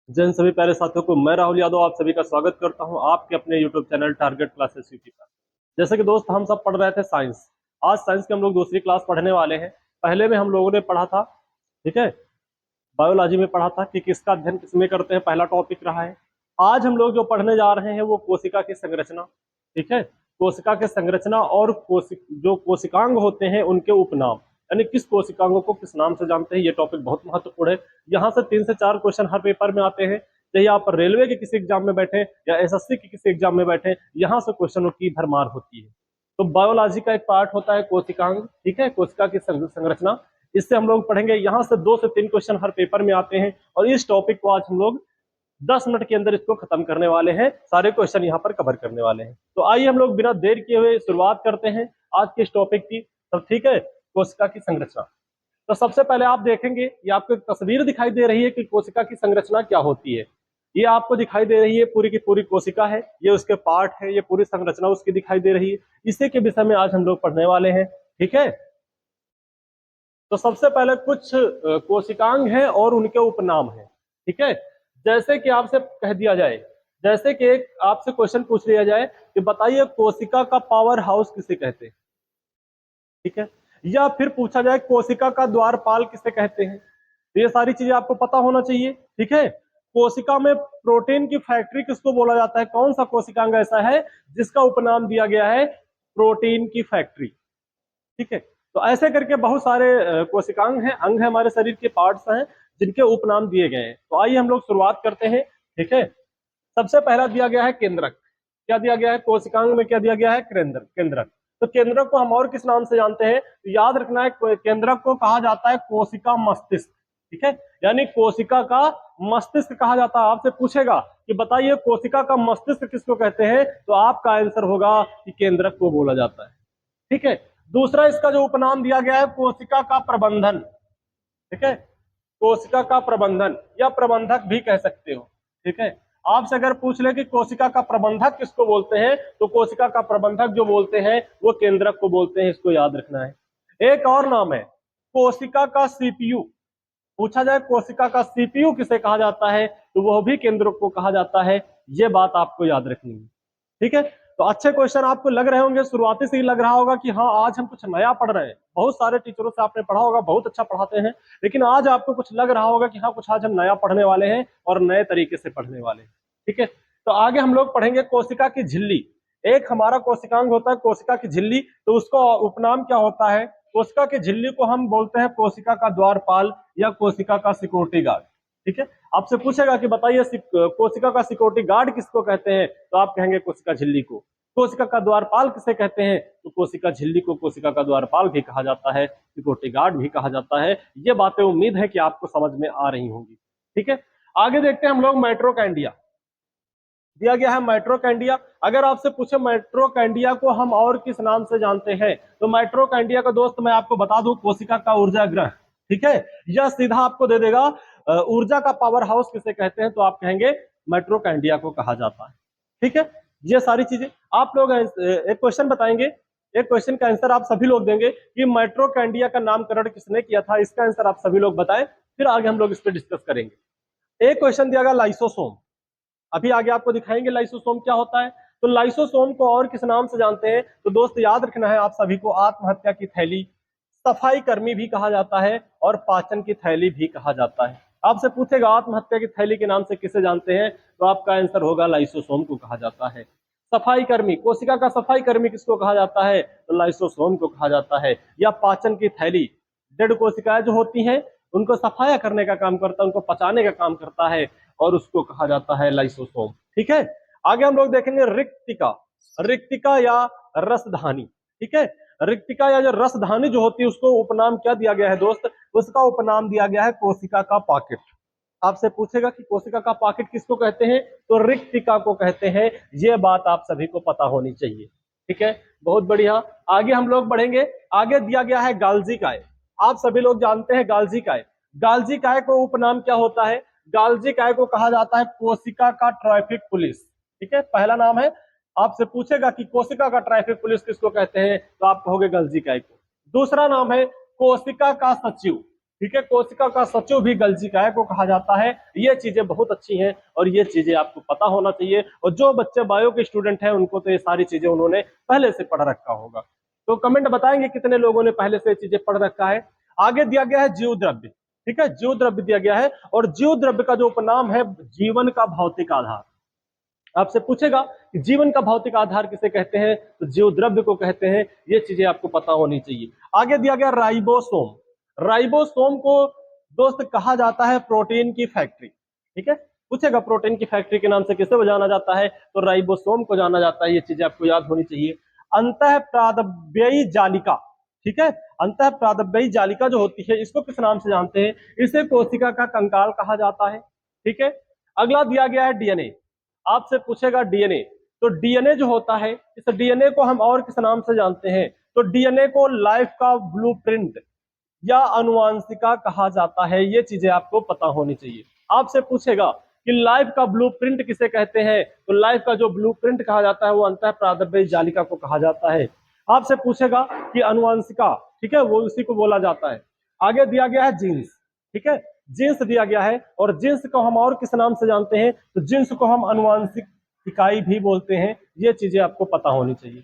जैन सभी प्यारे साथियों को मैं राहुल यादव आप सभी का स्वागत करता हूं आपके अपने YouTube channel target classes YouTube पर। जैसे कि दोस्त हम सब पढ़ रहे थे साइंस। आज साइंस के हम लोग दूसरी क्लास पढ़ने वाले हैं। पहले में हम लोगों ने पढ़ा था, ठीक है, बायोलॉजी में पढ़ा था कि किसका अध्ययन किसमें करते हैं, पहला टॉपिक रहा है। आज हम लोग जो पढ़ने जा रहे हैं वो कोशिका की संरचना, ठीक है, कोशिका की संरचना और जो कोशिकांग होते हैं उनके उपनाम, यानी किस कोशिकांगों को किस नाम से जानते हैं। ये टॉपिक बहुत महत्वपूर्ण है। यहाँ से 3 से 4 क्वेश्चन हर पेपर में आते हैं, चाहे आप रेलवे के किसी एग्जाम में बैठे या एसएससी के किसी एग्जाम में बैठे, यहाँ से क्वेश्चनों की भरमार होती है। तो बायोलॉजी का एक पार्ट होता है कोशिकांग, ठीक है, कोशिका की संरचना। इससे हम लोग पढ़ेंगे। यहाँ से 2 से 3 क्वेश्चन हर पेपर में आते हैं और इस टॉपिक को आज हम लोग 10 मिनट के अंदर इसको खत्म करने वाले हैं। सारे क्वेश्चन यहाँ पर कवर करने वाले हैं। तो आइए हम लोग बिना देर किए हुए शुरुआत करते हैं आज के इस टॉपिक की। तो ठीक है, कोशिका की संरचना। तो सबसे पहले आप देखेंगे, ये आपको एक तस्वीर दिखाई दे रही है कि कोशिका की संरचना क्या होती है। ये आपको दिखाई दे रही है पूरी की पूरी कोशिका है, ये उसके पार्ट है, ये पूरी संरचना उसकी दिखाई दे रही है। इसी के विषय में आज हम लोग पढ़ने वाले हैं, ठीक है। तो सबसे पहले कुछ कोशिकांग हैं और उनके उपनाम हैं, ठीक है। जैसे कि आपसे कह दिया जाए, जैसे कि एक आपसे क्वेश्चन पूछ लिया जाए कि बताइए कोशिका का पावर हाउस किसे कहते हैं, ठीक है, या फिर पूछा जाए कोशिका का द्वारपाल किसे कहते हैं। तो ये सारी चीजें आपको पता होना चाहिए, ठीक है। कोशिका में प्रोटीन की फैक्ट्री किसको बोला जाता है, कौन सा कोशिकांग ऐसा है जिसका उपनाम दिया गया है प्रोटीन की फैक्ट्री, ठीक है। तो ऐसे करके बहुत सारे कोशिकांग हैं, अंग है, हमारे शरीर के पार्ट्स हैं जिनके उपनाम दिए गए हैं। तो आइए हम लोग शुरुआत करते हैं, ठीक है। सबसे पहला दिया गया है केंद्रक। क्या दिया गया है कोशिकांग में, क्या दिया गया है केंद्रक। तो केंद्रक को हम और किस नाम से जानते हैं, तो याद रखना है केंद्रक को कहा जाता है कोशिका मस्तिष्क, ठीक है, यानी कोशिका का मस्तिष्क कहा जाता है। आपसे पूछेगा कि बताइए कोशिका का मस्तिष्क किसको कहते हैं, तो आपका आंसर होगा कि केंद्रक को बोला जाता है, ठीक है। दूसरा इसका जो उपनाम दिया गया है कोशिका का प्रबंधन, ठीक है, कोशिका का प्रबंधन या प्रबंधक भी कह सकते हो, ठीक है। आपसे अगर पूछ ले कि कोशिका का प्रबंधक किसको बोलते हैं, तो कोशिका का प्रबंधक जो बोलते हैं वो केंद्रक को बोलते हैं, इसको याद रखना है। एक और नाम है कोशिका का सीपीयू। पूछा जाए कोशिका का सीपीयू किसे कहा जाता है, तो वह भी केंद्रक को कहा जाता है। ये बात आपको याद रखनी है, ठीक है। तो अच्छे क्वेश्चन आपको लग रहे होंगे, शुरुआती से ही लग रहा होगा कि हाँ आज हम कुछ नया पढ़ रहे हैं। बहुत सारे टीचरों से आपने पढ़ा होगा, बहुत अच्छा पढ़ाते हैं, लेकिन आज आपको कुछ लग रहा होगा कि हाँ कुछ आज हम नया पढ़ने वाले हैं और नए तरीके से पढ़ने वाले हैं, ठीक है। तो आगे हम लोग पढ़ेंगे कोशिका की झिल्ली। एक हमारा कोशिकांग होता है कोशिका की झिल्ली, तो उसका उपनाम क्या होता है, कोशिका की झिल्ली को हम बोलते हैं कोशिका का द्वारपाल या कोशिका का सिक्योरिटी गार्ड, ठीक है। आपसे पूछेगा कि बताइए कोशिका का सिक्योरिटी गार्ड किसको कहते हैं, तो आप कहेंगे कोशिका झिल्ली को। कोशिका का द्वारपाल किसे कहते हैं, तो कोशिका झिल्ली को कोशिका का द्वारपाल भी कहा जाता है, सिक्योरिटी गार्ड भी कहा जाता है। ये बातें उम्मीद है कि आपको समझ में आ रही होंगी, ठीक है। आगे देखते हैं हम लोग माइट्रोकैंडिया। दिया गया है माइट्रोकैंडिया। अगर आपसे पूछे माइट्रोकैंडिया को हम और किस नाम से जानते हैं, तो माइट्रोकैंडिया का दोस्त मैं आपको बता दूं कोशिका का ऊर्जा ग्रह, ठीक है। या सीधा आपको दे देगा ऊर्जा का पावर हाउस किसे कहते हैं, तो आप कहेंगे माइट्रोकैंडिया को कहा जाता है, ठीक है। ये सारी चीजें आप लोग एक क्वेश्चन बताएंगे, एक क्वेश्चन का आंसर आप सभी लोग देंगे कि माइट्रोकैंडिया का नामकरण किसने किया था, इसका आंसर आप सभी लोग बताएं, फिर आगे हम लोग इस पर डिस्कस करेंगे। एक क्वेश्चन दिया गया लाइसोसोम। अभी आगे आपको दिखाएंगे लाइसोसोम क्या होता है। तो लाइसोसोम को और किस नाम से जानते हैं, तो दोस्त याद रखना है आप सभी को, आत्महत्या की थैली, सफाई कर्मी भी कहा जाता है और पाचन की थैली भी कहा जाता है। आपसे पूछेगा आत्महत्या की थैली के नाम से किसे जानते हैं, तो आपका आंसर होगा लाइसोसोम को कहा जाता है। सफाई कर्मी, कोशिका का सफाई कर्मी किसको कहा जाता है, तो लाइसोसोम को कहा जाता है। या पाचन की थैली, डेड कोशिकाएं जो होती हैं उनको सफाया करने का काम करता है, उनको पचाने का काम करता है और उसको कहा जाता है लाइसोसोम, ठीक है। आगे हम लोग देखेंगे रिक्तिका। रिक्तिका या रसधानी, ठीक है। रिक्तिका या जो रसधानी जो होती है उसको उपनाम क्या दिया गया है दोस्त, उसका उपनाम दिया गया है कोशिका का पॉकेट। आपसे पूछेगा कि कोशिका का पॉकेट किसको कहते हैं, तो रिक्तिका को कहते हैं। ये बात आप सभी को पता होनी चाहिए, ठीक है, बहुत बढ़िया। आगे हम लोग बढ़ेंगे। आगे दिया गया है गाल्जी काय। आप सभी लोग जानते हैं गाल्जी काय। गाल्जी काय को उपनाम क्या होता है, गाल्जी काय को कहा जाता है कोशिका का ट्रैफिक पुलिस, ठीक है, पहला नाम है। आपसे पूछेगा कि कोशिका का ट्रैफिक पुलिस किसको कहते हैं, तो आप कहोगे गाल्जी काय को। दूसरा नाम है कोशिका का सचिव, ठीक है, कोशिका का सचिव भी गल्जी काय को कहा जाता है। ये चीजें बहुत अच्छी हैं और ये चीजें आपको पता होना चाहिए, और जो बच्चे बायो के स्टूडेंट हैं उनको तो ये सारी चीजें उन्होंने पहले से पढ़ रखा होगा। तो कमेंट बताएंगे कितने लोगों ने पहले से चीजें पढ़ रखा है। आगे दिया गया है जीव द्रव्य, ठीक है, जीव द्रव्य दिया गया है, और जीव द्रव्य का जो उपनाम है जीवन का भौतिक आधार। आपसे पूछेगा कि जीवन का भौतिक आधार किसे कहते हैं, तो जीव द्रव्य को कहते हैं। ये चीजें आपको पता होनी चाहिए। आगे दिया गया राइबोसोम। राइबोसोम को दोस्त कहा जाता है प्रोटीन की फैक्ट्री, ठीक है, पूछेगा प्रोटीन की फैक्ट्री के नाम से किसे जाना जाता है, तो राइबोसोम को जाना जाता है। ये चीजें आपको याद होनी चाहिए। अंतः प्रादव्ययी जालिका, ठीक है, अंतः प्रादव्ययी जालिका जो होती है इसको किस नाम से जानते हैं, इसे कोशिका का कंकाल कहा जाता है, ठीक है। अगला दिया गया है डीएनए। आपसे पूछेगा डीएनए, तो डीएनए जो होता है, इस डीएनए को हम और किस नाम से जानते हैं, तो डीएनए को लाइफ का ब्लूप्रिंट या अनुवांशिका कहा जाता है। ये चीजें आपको पता होनी चाहिए। आपसे पूछेगा कि लाइफ का ब्लूप्रिंट किसे कहते हैं, तो लाइफ का जो ब्लूप्रिंट कहा जाता है वो अंतः प्रादव्ययी जालिका को कहा जाता है। आपसे पूछेगा कि अनुवांशिका, ठीक है, वो उसी को बोला जाता है। आगे दिया गया है जीन्स, ठीक है, जीन्स दिया गया है, और जीन्स को हम और किस नाम से जानते हैं, तो जीन्स को हम अनुवांशिक इकाई भी बोलते हैं। ये चीजें आपको पता होनी चाहिए,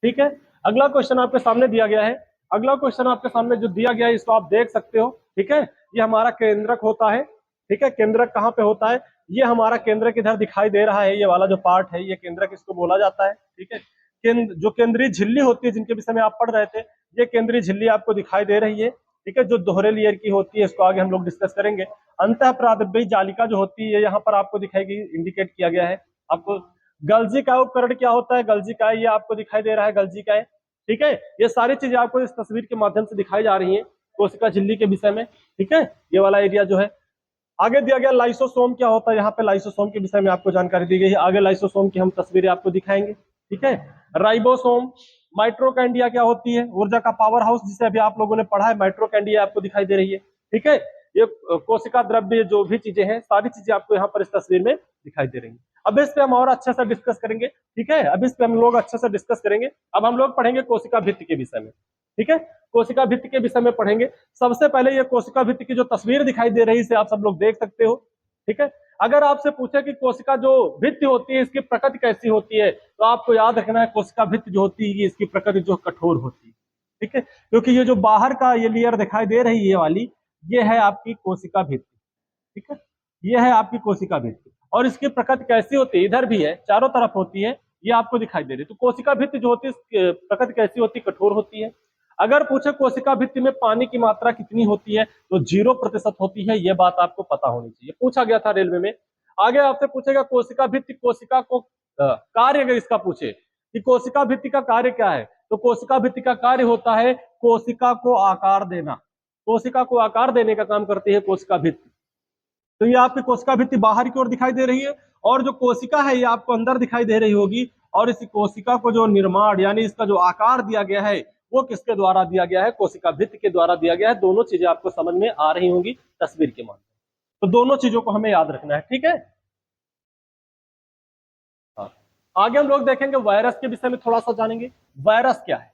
ठीक है। अगला क्वेश्चन आपके सामने दिया गया है। अगला क्वेश्चन आपके सामने जो दिया गया है इसको आप देख सकते हो, ठीक है। ये हमारा केंद्रक होता है, ठीक है, केंद्रक कहाँ पे होता है, ये हमारा केंद्रक इधर दिखाई दे रहा है, ये वाला जो पार्ट है ये केंद्रक इसको बोला जाता है, ठीक है। जो केंद्रीय झिल्ली होती है जिनके विषय में आप पढ़ रहे थे, ये केंद्रीय झिल्ली आपको दिखाई दे रही है, ठीक है, जो दोहरे लेयर की होती है, इसको आगे हम लोग डिस्कस करेंगे। अंतः प्रादव्ययी जालिका जो होती है यहाँ पर आपको दिखाएगी, इंडिकेट किया गया है आपको। गल्जी काय उपकरण क्या होता है, गल्जी काय ये आपको दिखाई दे रहा है, गल्जी काय, ठीक है। ये सारी चीजें आपको इस तस्वीर के माध्यम से दिखाई जा रही हैं कोशिका झिल्ली के विषय में, ठीक है, ये वाला एरिया जो है। आगे दिया गया लाइसोसोम क्या होता है, यहाँ पे लाइसोसोम के विषय में आपको जानकारी दी गई है। आगे लाइसोसोम की हम तस्वीरें आपको दिखाएंगे, ठीक है। राइबोसोम, माइट्रोकैंडिया क्या होती है, ऊर्जा का पावर हाउस जिसे अभी आप लोगों ने पढ़ा है, माइट्रोकैंडिया आपको दिखाई दे रही है, ठीक है। ये कोशिका द्रव्य जो भी चीजें हैं सारी चीजें आपको यहाँ पर इस तस्वीर में दिखाई दे रही है। अब इस पे हम और अच्छे से डिस्कस करेंगे, ठीक है, अब इस पे हम लोग अच्छे से डिस्कस करेंगे। अब हम लोग पढ़ेंगे कोशिका भित्ति के विषय में, ठीक है, कोशिका भित्ति के विषय में पढ़ेंगे। सबसे पहले ये कोशिका भित्ति की जो तस्वीर दिखाई दे रही है इसे आप सब लोग देख सकते हो, ठीक है। अगर आपसे पूछे कि कोशिका जो भित्ति होती है इसकी प्रकृति कैसी होती है, तो आपको याद रखना है कोशिका भित्ति जो होती है इसकी प्रकृति जो कठोर होती है, ठीक है, क्योंकि ये जो बाहर का ये लेयर दिखाई दे रही है ये वाली, ये है आपकी कोशिका भित्ति, ठीक है, ये है आपकी कोशिका भित्ति। और इसकी प्रकृति कैसी होती है, इधर भी है, चारों तरफ होती है, ये आपको दिखाई दे रही है। तो कोशिका भित्ति जो होती है प्रकृति कैसी होती है, कठोर होती है। अगर पूछे कोशिका भित्ति में पानी की मात्रा कितनी होती है, तो 0% होती है। यह बात आपको पता होनी चाहिए, पूछा गया था रेलवे में। आगे आपसे पूछेगा कोशिका भित्ति, कोशिका को कार्य अगर इसका पूछे कि कोशिका भित्ति का कार्य क्या है, तो कोशिका भित्ति का कार्य होता है कोशिका को आकार देना। कोशिका को आकार देने का काम करती है कोशिका भित्ति। तो ये आपकी कोशिका भित्ति बाहर की ओर दिखाई दे रही है, और जो कोशिका है ये आपको अंदर दिखाई दे रही होगी। और इस कोशिका को जो निर्माण यानी इसका जो आकार दिया गया है वो किसके द्वारा दिया गया है, कोशिका भित्ति के द्वारा दिया गया है। दोनों चीजें आपको समझ में आ रही होंगी तस्वीर के माध्यम से, तो दोनों चीजों को हमें याद रखना है, ठीक है। हाँ, आगे हम लोग देखेंगे वायरस के विषय में थोड़ा सा जानेंगे। वायरस क्या है,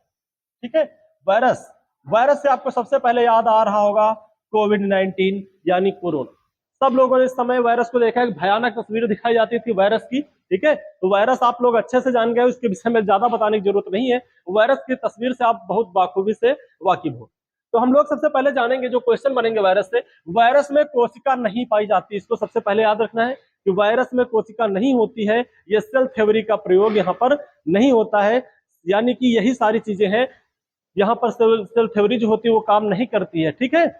ठीक है, वायरस, वायरस से आपको सबसे पहले याद आ रहा होगा कोविड-19 यानी कोरोना। सब लोगों ने इस समय वायरस को देखा है, भयानक तस्वीरें दिखाई जाती थी वायरस की, ठीक है। तो वायरस आप लोग अच्छे से जान गए, उसके विषय में ज्यादा बताने की जरूरत नहीं है। वायरस की तस्वीर से आप बहुत बाखूबी से वाकिफ हो। तो हम लोग सबसे पहले जानेंगे जो क्वेश्चन बनेंगे वायरस से, वायरस में कोशिका नहीं पाई जाती, इसको सबसे पहले याद रखना है कि वायरस में कोशिका नहीं होती है। ये सेल थ्योरी का प्रयोग यहाँ पर नहीं होता है, यानी कि यही सारी चीजें हैं, यहाँ पर सेल थ्योरी जो होती है वो काम नहीं करती है, ठीक है।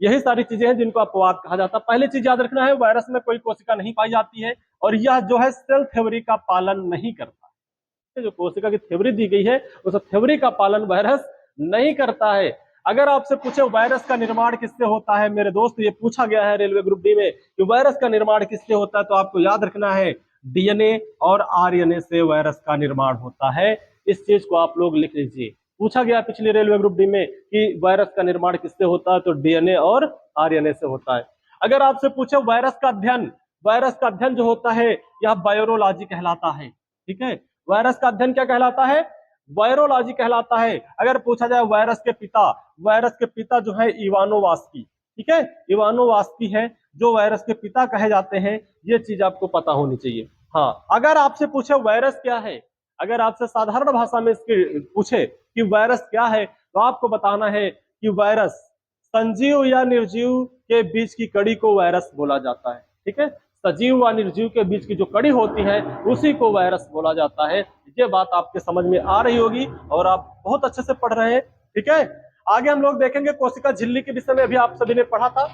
यही सारी चीजें हैं जिनको अपवाद कहा जाता है। पहले चीज याद रखना है, वायरस में कोई कोशिका नहीं पाई जाती है, और यह जो है सेल थ्योरी का पालन नहीं करता है। जो कोशिका की थ्योरी दी गई है उस थ्योरी का पालन वायरस नहीं करता है। अगर आपसे पूछे वायरस का निर्माण किससे होता है मेरे दोस्त, ये पूछा गया है रेलवे ग्रुप डी में कि वायरस का निर्माण किससे होता है, तो आपको याद रखना है डीएनए और आरएनए से वायरस का निर्माण होता है। इस चीज को आप लोग लिख लीजिए। पूछा गया पिछली रेलवे ग्रुप डी में कि वायरस का निर्माण किससे होता है, तो डीएनए और आरएनए से होता है। अगर आपसे पूछे वायरस का अध्ययन जो होता है यह वायरोलॉजी कहलाता है, ठीक है। वायरस का अध्ययन क्या कहलाता है, वायरोलॉजी कहलाता है। अगर पूछा जाए वायरस के पिता जो है इवानोवास्की, ठीक है, इवानोवास्की है जो वायरस के पिता कहे जाते हैं, ये चीज आपको पता होनी चाहिए। हाँ, अगर आपसे पूछे वायरस क्या है, अगर आपसे साधारण भाषा में इसके पूछे कि वायरस क्या है, तो आपको बताना है कि वायरस संजीव या निर्जीव के बीच की कड़ी को वायरस बोला जाता है। ठीक है, सजीव व निर्जीव के बीच की जो कड़ी होती है उसी को वायरस बोला जाता है। ये बात आपके समझ में आ रही होगी और आप बहुत अच्छे से पढ़ रहे हैं। ठीक है, आगे हम लोग देखेंगे कोशिका झिल्ली के विषय में, अभी आप सभी ने पढ़ा था।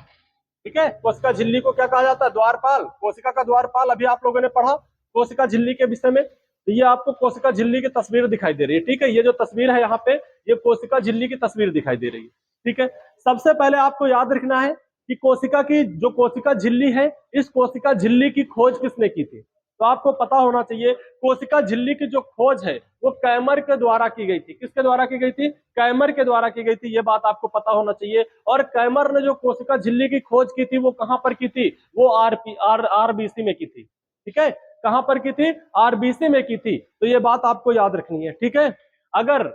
ठीक है, कोशिका झिल्ली को क्या कहा जाता है, द्वारपाल, कोशिका का द्वारपाल, अभी आप लोगों ने पढ़ा कोशिका झिल्ली के विषय में। तो ये आपको कोशिका झिल्ली की तस्वीर दिखाई दे रही है। ठीक है, ये जो तस्वीर है यहाँ पे, ये कोशिका झिल्ली की तस्वीर दिखाई दे रही है। ठीक है, सबसे पहले आपको याद रखना है कि कोशिका की जो कोशिका झिल्ली है, इस कोशिका झिल्ली की खोज किसने की थी, तो आपको पता होना चाहिए कोशिका झिल्ली की जो खोज है वो कैमर के द्वारा की गई थी। किसके द्वारा की गई थी, कैमर के द्वारा की गई थी, ये बात आपको पता होना चाहिए। और कैमर ने जो कोशिका झिल्ली की खोज की थी वो कहां पर की थी, वो आरबीसी में की थी। ठीक है, कहां पर की थी, आरबीसी में की थी, तो ये बात आपको याद रखनी है। ठीक है, अगर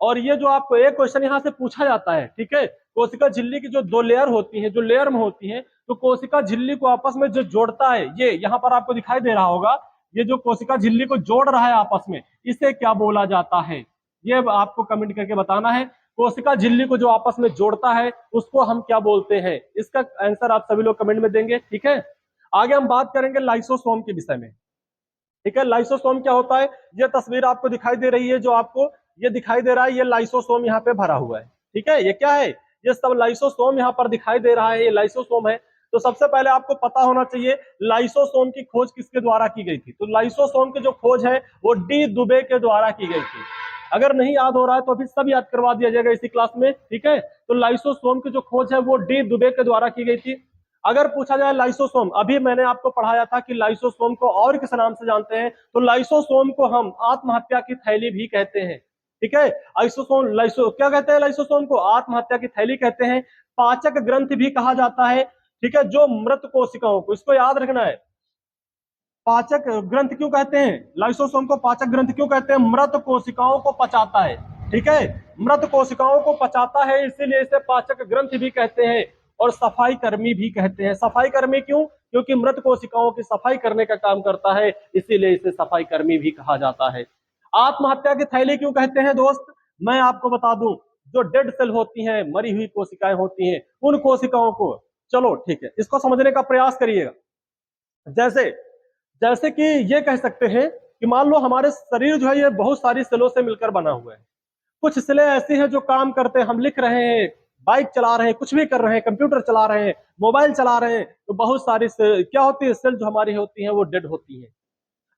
और ये जो आपको एक क्वेश्चन यहां से पूछा जाता है, ठीक है, कोशिका झिल्ली की जो दो लेयर होती है, जो लेयर में होती है, तो कोशिका झिल्ली को आपस में जो जोड़ता है, ये यहाँ पर आपको दिखाई दे रहा होगा, ये जो कोशिका झिल्ली को जोड़ रहा है आपस में, इसे क्या बोला जाता है, ये आपको कमेंट करके बताना है। कोशिका झिल्ली को जो आपस में जोड़ता है उसको हम क्या बोलते हैं, इसका आंसर आप सभी लोग कमेंट में देंगे। ठीक है, आगे हम बात करेंगे लाइसोसोम के विषय में। ठीक है, लाइसोसोम क्या होता है, ये तस्वीर आपको दिखाई दे रही है, जो आपको ये दिखाई दे रहा है, ये लाइसोसोम यहाँ पे भरा हुआ है। ठीक है, ये क्या है, ये सब लाइसोसोम यहाँ पर दिखाई दे रहा है, ये लाइसोसोम है। तो सबसे पहले आपको पता होना चाहिए लाइसोसोम की खोज किसके द्वारा की गई थी, तो लाइसोसोम की जो खोज है वो डी दुबे के द्वारा की गई थी। अगर नहीं याद हो रहा है तो अभी सब याद करवा दिया जाएगा इसी क्लास में। ठीक है, तो लाइसोसोम की जो खोज है वो डी दुबे के द्वारा की गई थी। अगर पूछा जाए लाइसोसोम, अभी मैंने आपको पढ़ाया था कि लाइसोसोम को और किस नाम से जानते हैं, तो लाइसोसोम को हम आत्महत्या की थैली भी कहते हैं। ठीक है, आइसोसोम लाइसो क्या कहते हैं, लाइसोसोम को आत्महत्या की थैली कहते हैं, पाचक ग्रंथ भी कहा जाता है। ठीक है, जो मृत कोशिकाओं को, इसको याद रखना है, पाचक ग्रंथ क्यों कहते हैं, लाइसोसोम को पाचक ग्रंथ क्यों कहते हैं, मृत कोशिकाओं को पचाता है। ठीक है, मृत कोशिकाओं को पचाता है, इसीलिए इसे पाचक ग्रंथ भी कहते हैं और सफाई कर्मी भी कहते हैं। सफाई कर्मी क्यों, क्योंकि मृत कोशिकाओं की सफाई करने का काम करता है, इसीलिए इसे सफाई कर्मी भी कहा जाता है। आत्महत्या की थैली क्यों कहते हैं दोस्त, मैं आपको बता दूं, जो डेड सेल होती हैं, मरी हुई कोशिकाएं होती हैं, उन कोशिकाओं को, चलो ठीक है, इसको समझने का प्रयास करिएगा। जैसे जैसे कि ये कह सकते हैं कि मान लो हमारे शरीर जो है ये बहुत सारी सेलों से मिलकर बना हुआ है। कुछ सेलें ऐसी हैं जो काम करते हैं, हम लिख रहे हैं, बाइक चला रहे हैं, कुछ भी कर रहे हैं, कंप्यूटर चला रहे हैं, मोबाइल चला रहे हैं, तो बहुत सारी क्या होती है, सेल जो हमारी होती है वो डेड होती है।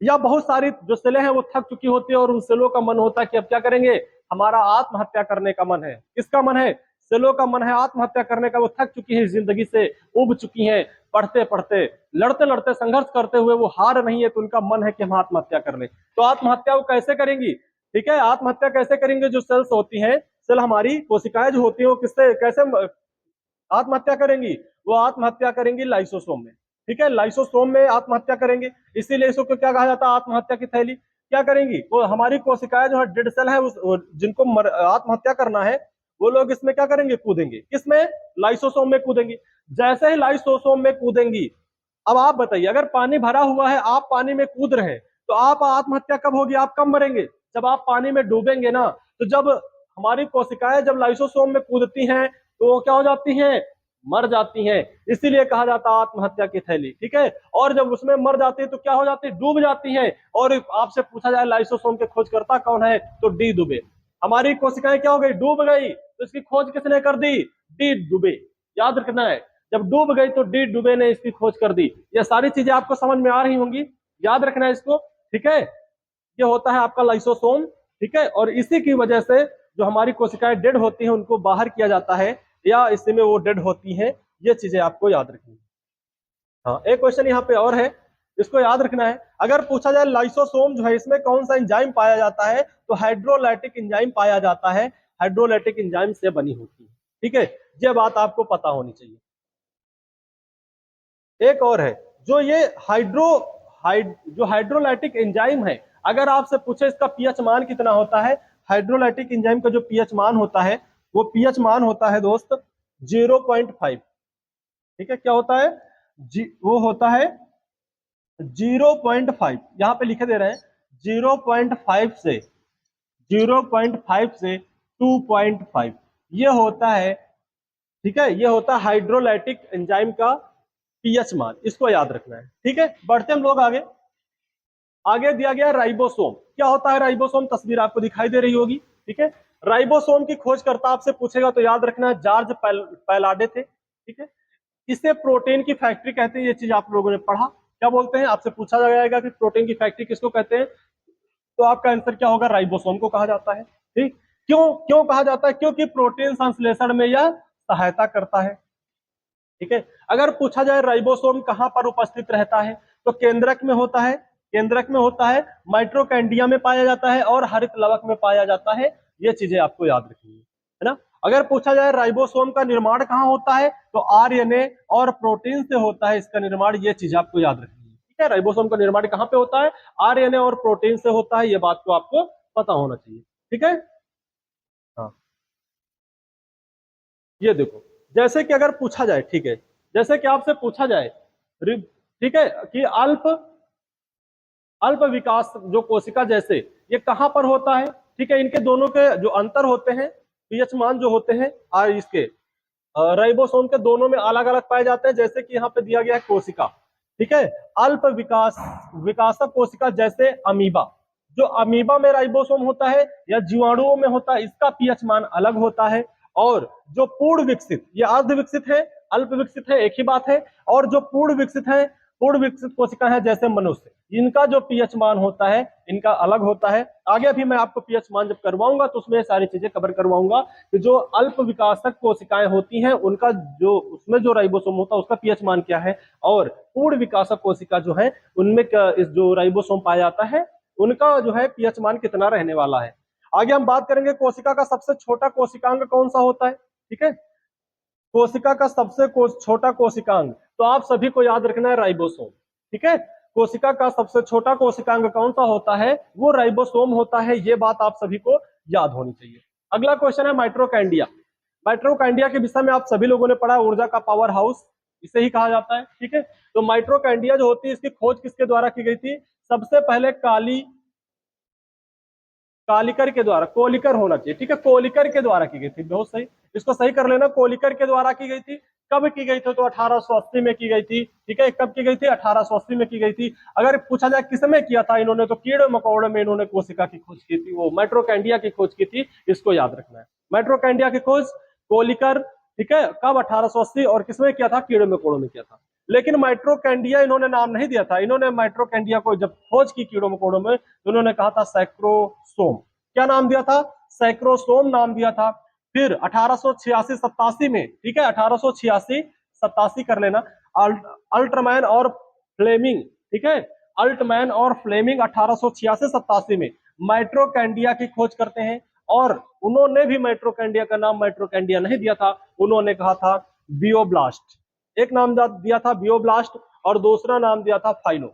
या बहुत सारी जो सेलें हैं वो थक चुकी होती है और उन सेलों का मन होता है कि अब क्या करेंगे, हमारा आत्महत्या करने का मन है। किसका मन है, सेलों का मन है आत्महत्या करने का, वो थक चुकी है जिंदगी से, उब चुकी हैं, पढ़ते पढ़ते, लड़ते लड़ते, संघर्ष करते हुए वो हार नहीं है, तो उनका मन है कि हम आत्महत्या कर लें। तो आत्महत्या वो कैसे करेंगी, ठीक है, आत्महत्या कैसे करेंगे, जो सेल्स होती हैं, सेल हमारी कोशिकाएं जो होती है वो किससे कैसे आत्महत्या करेंगी, वो आत्महत्या करेंगी लाइसोसोम में। ठीक है, लाइसोसोम में आत्महत्या करेंगे, इसीलिए इसको क्या कहा जाता है, आत्महत्या की थैली। क्या करेंगी, वो हमारी कोशिकाएं जो है डेड सेल है, जिनको आत्महत्या करना है, वो लोग इसमें क्या करेंगे, कूदेंगे, किसमें, लाइसोसोम में कूदेंगी। जैसे ही लाइसोसोम में कूदेंगी, अब आप बताइए, अगर पानी भरा हुआ है, आप पानी में कूद रहे हैं, तो आप आत्महत्या कब होगी, आप कब मरेंगे, जब आप पानी में डूबेंगे ना। तो जब हमारी कोशिकाएं जब लाइसोसोम में कूदती हैं तो वो क्या हो जाती हैं, मर जाती हैं, इसीलिए कहा जाता है आत्महत्या की थैली। ठीक है, और जब उसमें मर जाती है तो क्या हो जाती है, डूब जाती हैं। और आपसे पूछा जाए लाइसोसोम के खोजकर्ता कौन है, तो डी दुबे। हमारी कोशिकाएं क्या हो गई, डूब गई, तो इसकी खोज किसने कर दी, डी दुबे। याद रखना है, जब डूब गई तो डी दुबे ने इसकी खोज कर दी। ये सारी चीजें आपको समझ में आ रही होंगी, याद रखना है इसको। ठीक है, ये होता है आपका लाइसोसोम। ठीक है, और इसी की वजह से जो हमारी कोशिकाएं डेड होती हैं उनको बाहर किया जाता है, या इसी में वो डेड होती हैं। ये चीजें आपको याद रखनी है। हाँ, एक क्वेश्चन यहाँ पे और है, इसको याद रखना है। अगर पूछा जाए लाइसोसोम जो है इसमें कौन सा एंजाइम पाया जाता है, तो हाइड्रोलाइटिक एंजाइम पाया जाता है, हाइड्रोलाइटिक एंजाइम से बनी होती है। ठीक है, ये बात आपको पता होनी चाहिए। एक और है, जो ये जो हाइड्रोलाइटिक एंजाइम है, अगर आपसे पूछे इसका पीएच मान कितना होता है, हाइड्रोलाइटिक एंजाइम का जो पीएच मान होता है, वो पीएच मान होता है दोस्त 0.5। ठीक है, क्या होता है वो होता है 0.5, यहाँ पे लिखे दे रहे हैं 0.5 से 0.5 से 2.5, ये होता है, ठीक है, ये होता है हाइड्रोलाइटिक एंजाइम का पीएच मान, इसको याद रखना है। ठीक है, बढ़ते हम लोग आगे। आगे दिया गया राइबोसोम, क्या होता है राइबोसोम, तस्वीर आपको दिखाई दे रही होगी। ठीक है, राइबोसोम की खोजकर्ता आपसे पूछेगा तो याद रखना है जॉर्ज पैलाडे थे। ठीक है, इसे प्रोटीन की फैक्ट्री कहते हैं, ये चीज आप लोगों ने पढ़ा। क्या बोलते हैं, आपसे पूछा जाएगा कि प्रोटीन की फैक्ट्री किसको कहते हैं, तो आपका आंसर क्या होगा, राइबोसोम को कहा जाता है। ठीक, क्यों क्यों कहा जाता है, क्योंकि प्रोटीन संश्लेषण में यह सहायता करता है। ठीक है, अगर पूछा जाए राइबोसोम कहां पर उपस्थित रहता है, तो केंद्रक में होता है, केंद्रक में होता है, माइट्रोकैंडिया में पाया जाता है और हरित लवक में पाया जाता है। ये चीजें आपको याद रखनी है ना। अगर पूछा जाए राइबोसोम का निर्माण कहां होता है, तो आरएनए और प्रोटीन से होता है इसका निर्माण, ये चीज आपको याद रखनी है। ठीक है, राइबोसोम का निर्माण कहां पे होता है, आरएनए और प्रोटीन से होता है, ये बात को आपको पता होना चाहिए। ठीक है, हाँ, ये देखो, जैसे कि अगर पूछा जाए, ठीक है, जैसे कि आपसे पूछा जाए, ठीक है, कि अल्प अल्प विकास जो कोशिका जैसे ये कहां पर होता है। ठीक है, इनके दोनों के जो अंतर होते हैं, पीएच मान जो होते हैं इसके राइबोसोम के दोनों में अलग अलग पाए जाते हैं। जैसे कि यहाँ पे दिया गया है कोशिका, ठीक है, अल्प विकासक कोशिका जैसे अमीबा, जो अमीबा में राइबोसोम होता है या जीवाणुओं में होता है, इसका पीएच मान अलग होता है। और जो पूर्ण विकसित, ये अर्ध विकसित है, अल्प विकसित है, एक ही बात है। और जो पूर्ण विकसित है, पूर्ण विकसित कोशिका है जैसे मनुष्य, इनका जो पीएच मान होता है इनका अलग होता है। आगे भी मैं आपको पीएच मान जब करवाऊंगा तो उसमें सारी चीजें कवर करवाऊंगा कि जो अल्प विकासक कोशिकाएं होती हैं उनका जो उसमें जो राइबोसोम होता है उसका पीएच मान क्या है, और पूर्ण विकासक कोशिका जो है उनमें इस जो राइबोसोम पाया जाता है उनका जो है पीएच मान कितना रहने वाला है। आगे हम बात करेंगे कोशिका का सबसे छोटा कोशिकांग कौन सा होता है। ठीक है, कोशिका का सबसे छोटा कोशिकांग, तो आप सभी को याद रखना है राइबोसोम। ठीक है, कोशिका का सबसे छोटा कोशिकांग कौन सा होता है, वो राइबोसोम होता है, ये बात आप सभी को याद होनी चाहिए। अगला क्वेश्चन है माइट्रोकैंडिया। माइट्रोकैंडिया के विषय में आप सभी लोगों ने पढ़ा, ऊर्जा का पावर हाउस इसे ही कहा जाता है। ठीक है, तो माइट्रोकैंडिया जो होती है इसकी खोज किसके द्वारा की गई थी, सबसे पहले कालिकर के द्वारा, कोलिकर होना चाहिए, ठीक है, कोलिकर के द्वारा की गई थी, बहुत सही, इसको सही कर लेना, कोलिकर के द्वारा की गई थी। कब की गई थी, तो 1880 में की गई थी। ठीक है, कब की गई थी, 1880 में की गई थी। अगर पूछा जाए किसमें किया था इन्होंने, तो कीड़े मकोड़े में इन्होंने कोशिका की खोज की थी, वो माइट्रोकैंडिया की खोज की थी, इसको याद रखना है। माइट्रोकैंडिया की खोज कोलिकर, ठीक है, कब, 1880, और किसमें किया था, कीड़े मकोड़ों में किया था। लेकिन माइट्रोकैंडिया इन्होंने नाम नहीं दिया था, इन्होंने माइट्रोकैंडिया को जब खोज की कीड़ों मकोड़ों में तो उन्होंने कहा था सैक्रोसोम। क्या नाम दिया था, सैक्रोसोम नाम दिया था। फिर 1886-87 में, ठीक है, 1886-87 कर लेना, अल्टमैन और फ्लेमिंग, ठीक है, अल्टमैन और फ्लेमिंग 1886-87 में माइट्रोकैंडिया की खोज करते हैं। और उन्होंने भी माइट्रोकैंडिया का नाम माइट्रोकैंडिया नहीं दिया था, उन्होंने कहा था बियोब्लास्ट। एक नाम दिया था बियोब्लास्ट और दूसरा नाम दिया था फाइनो।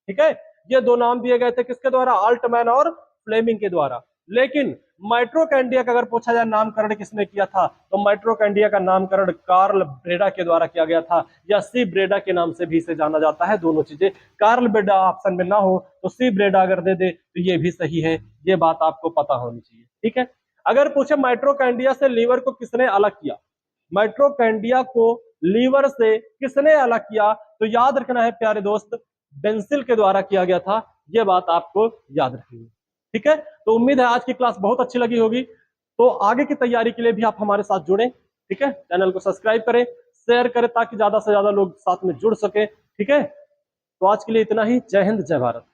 ठीक है, ये दो नाम दिए गए थे किसके द्वारा, अल्टमैन और फ्लेमिंग के द्वारा। लेकिन माइट्रोकैंडिया का अगर पूछा जाए नामकरण किसने किया था, तो माइट्रोकैंडिया का नामकरण कार्ल ब्रेडा के द्वारा किया गया था, या सी ब्रेडा के नाम से भी इसे जाना जाता है, दोनों चीजें। कार्ल ब्रेडा ऑप्शन में ना हो तो सी ब्रेडा अगर दे दे तो ये भी सही है, ये बात आपको पता होनी चाहिए। ठीक है, अगर पूछे माइट्रोकैंडिया से लीवर को किसने अलग किया, माइट्रोकैंडिया को लीवर से किसने अलग किया, तो याद रखना है प्यारे दोस्त, बेंसिल के द्वारा किया गया था, ये बात आपको याद रखनी है। ठीक है, तो उम्मीद है आज की क्लास बहुत अच्छी लगी होगी। तो आगे की तैयारी के लिए भी आप हमारे साथ जुड़ें। ठीक है, चैनल को सब्सक्राइब करें, शेयर करें ताकि ज्यादा से ज्यादा लोग साथ में जुड़ सके। ठीक है, तो आज के लिए इतना ही। जय हिंद, जय भारत।